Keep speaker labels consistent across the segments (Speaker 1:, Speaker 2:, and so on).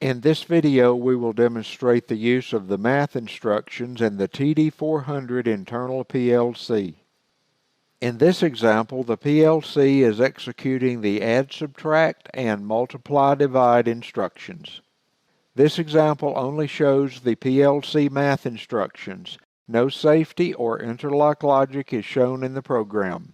Speaker 1: In this video, we will demonstrate the use of the math instructions in the TD400 internal PLC. In this example, the PLC is executing the add, subtract, and multiply, divide instructions. This example only shows the PLC math instructions. No safety or interlock logic is shown in the program.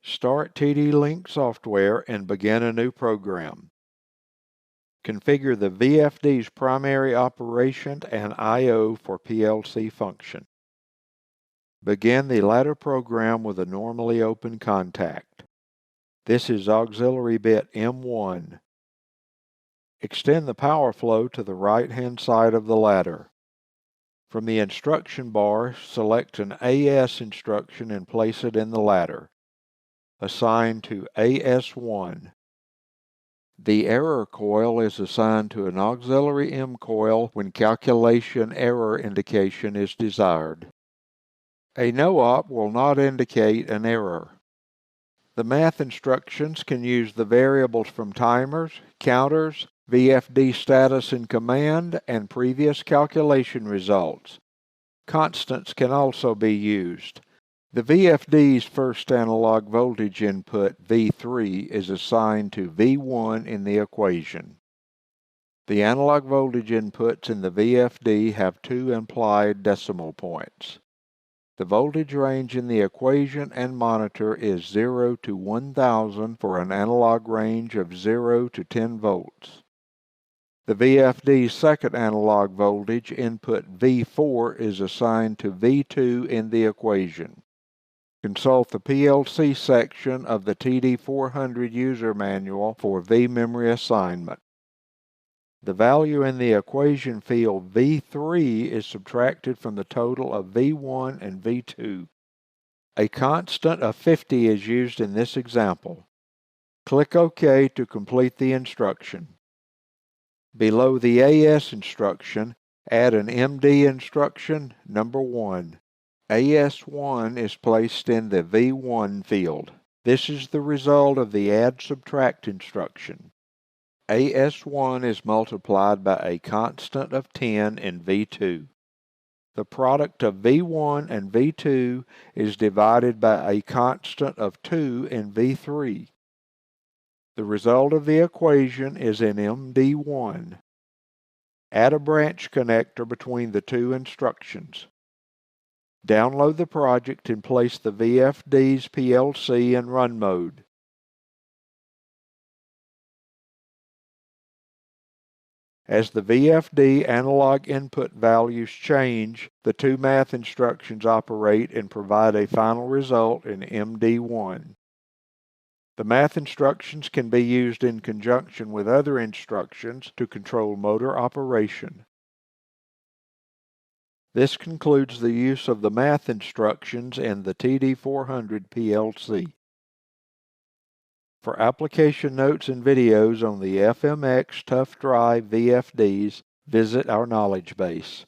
Speaker 1: Start TD-Link software and begin a new program. Configure the VFD's primary operation and I/O for PLC function. Begin the ladder program with a normally open contact. This is auxiliary bit M1. Extend the power flow to the right-hand side of the ladder. From the instruction bar, select an AS instruction and place it in the ladder. Assign to AS1. The error coil is assigned to an auxiliary M coil when calculation error indication is desired. A no-op will not indicate an error. The math instructions can use the variables from timers, counters, VFD status and command, and previous calculation results. Constants can also be used. The VFD's first analog voltage input, V3, is assigned to V1 in the equation. The analog voltage inputs in the VFD have two implied decimal points. The voltage range in the equation and monitor is 0 to 1000 for an analog range of 0 to 10 volts. The VFD's second analog voltage input V4 is assigned to V2 in the equation. Consult the PLC section of the TD400 user manual for V-memory assignment. The value in the equation field V3 is subtracted from the total of V1 and V2. A constant of 50 is used in this example. Click OK to complete the instruction. Below the AS instruction, add an MD instruction, number 1. AS1 is placed in the V1 field. This is the result of the add-subtract instruction. AS1 is multiplied by a constant of 10 in V2. The product of V1 and V2 is divided by a constant of 2 in V3. The result of the equation is in MD1. Add a branch connector between the two instructions. Download the project and place the VFD's PLC in run mode. As the VFD analog input values change, the two math instructions operate and provide a final result in MD1. The math instructions can be used in conjunction with other instructions to control motor operation. This concludes the use of the math instructions in the TD400 PLC. For application notes and videos on the FMX Tough Drive VFDs, visit our knowledge base.